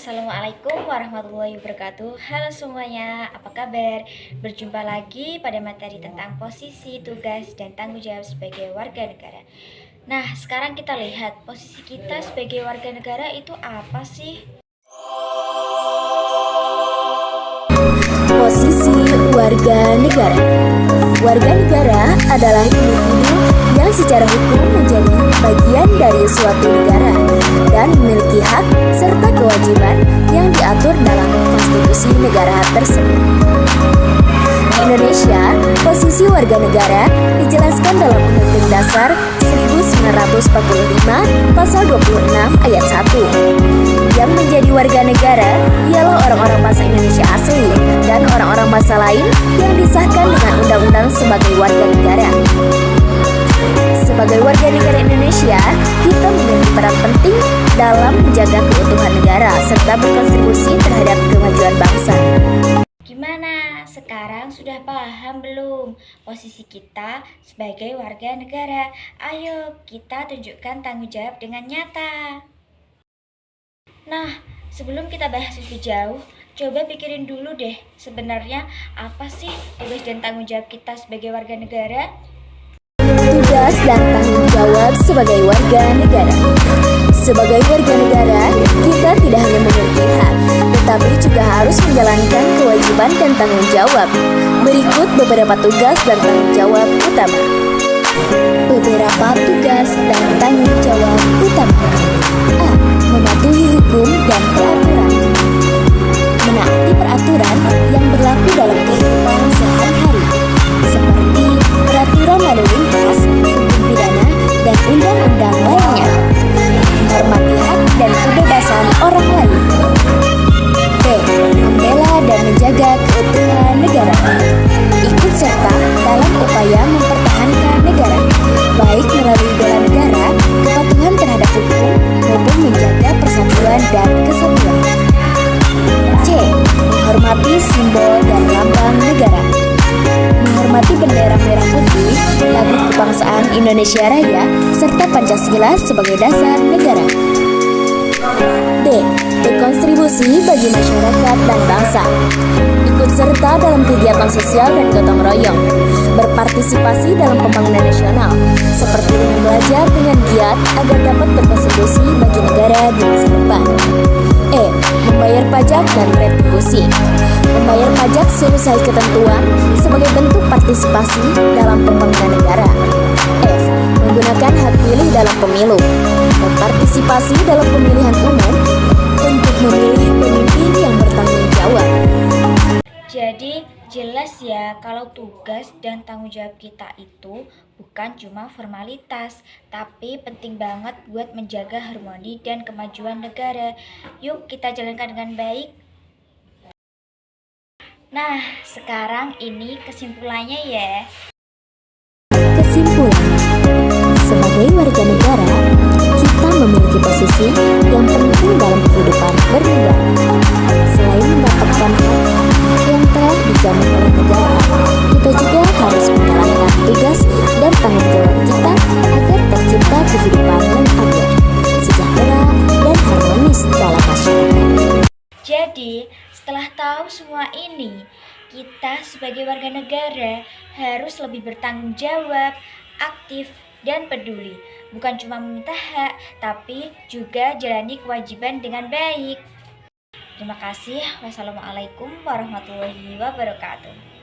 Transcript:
Assalamualaikum warahmatullahi wabarakatuh. Halo semuanya, apa kabar? Berjumpa lagi pada materi tentang posisi, tugas, dan tanggung jawab sebagai warga negara. Nah, sekarang kita lihat posisi kita sebagai warga negara itu apa sih? Posisi warga negara. Warga negara adalah individu yang secara hukum menjadi bagian dari suatu negara dan memiliki hak serta kewajiban yang diatur dalam konstitusi negara tersebut. Di Indonesia, posisi warga negara dijelaskan dalam Undang-Undang Dasar 1945 Pasal 26 Ayat 1. Yang menjadi warga negara ialah orang-orang bangsa Indonesia asli dan orang-orang bangsa lain yang disahkan dengan undang-undang sebagai warga negara. Sebagai warga negara Indonesia, kita memiliki peran penting dalam menjaga keutuhan negara serta berkontribusi terhadap kemajuan bangsa. Gimana? Sekarang sudah paham belum posisi kita sebagai warga negara? Ayo kita tunjukkan tanggung jawab dengan nyata. Nah, sebelum kita bahas lebih jauh, coba pikirin dulu deh, sebenarnya apa sih tugas dan tanggung jawab kita sebagai warga negara? Tugas dan tanggung jawab sebagai warga negara. Sebagai warga negara, kita tidak hanya memiliki hak, tetapi juga harus menjalankan kewajiban dan tanggung jawab. Berikut beberapa tugas dan tanggung jawab utama. Beberapa tugas dan tanggung jawab utama. A. Mematuhi hukum dan peraturan. Menaati peraturan yang berlaku dalam kehidupan sehari-hari, seperti peraturan lalu lintas, hukum pidana, dan undang-undang lainnya. Menghormati hak dan kebebasan orang lain. B. Membela dan menjaga keutuhan negara. Ikut serta dalam upaya mempertahankan negara, baik melalui bela negara, kepatuhan terhadap hukum, maupun menjaga persatuan dan kesatuan. C. Menghormati simbol dan lambang negara. Menghormati bendera merah putih, lagu kebangsaan Indonesia Raya, serta Pancasila sebagai dasar negara. D. Berkontribusi bagi masyarakat dan bangsa. Ikut serta dalam kegiatan sosial dan gotong royong. Berpartisipasi dalam pembangunan nasional, seperti dengan belajar dengan giat agar dapat berkontribusi bagi negara di masa depan. E. Membayar pajak dan retribusi. Membayar pajak sesuai ketentuan sebagai bentuk partisipasi dalam pembangunan negara. F. Menggunakan hak pilih dalam pemilu. Berpartisipasi dalam pemilihan umum untuk memilih pemimpin yang bertanggung jawab. Jadi jelas ya kalau tugas dan tanggung jawab kita itu bukan cuma formalitas, tapi penting banget buat menjaga harmoni dan kemajuan negara. Yuk kita jalankan dengan baik. Nah, sekarang ini kesimpulannya ya. Kesimpulan, sebagai warga negara, kita memiliki posisi yang penting dalam kehidupan bernegara. Selain mendapatkan hak yang telah dijamin oleh negara, kita juga harus menjalankan tugas dan tanggung jawab kita agar tercipta kehidupan yang adil, sejahtera, dan harmonis dalam masyarakat. Jadi, setelah tahu semua ini, kita sebagai warga negara harus lebih bertanggung jawab, aktif, dan peduli. Bukan cuma meminta hak, tapi juga jalani kewajiban dengan baik. Terima kasih. Wassalamualaikum warahmatullahi wabarakatuh.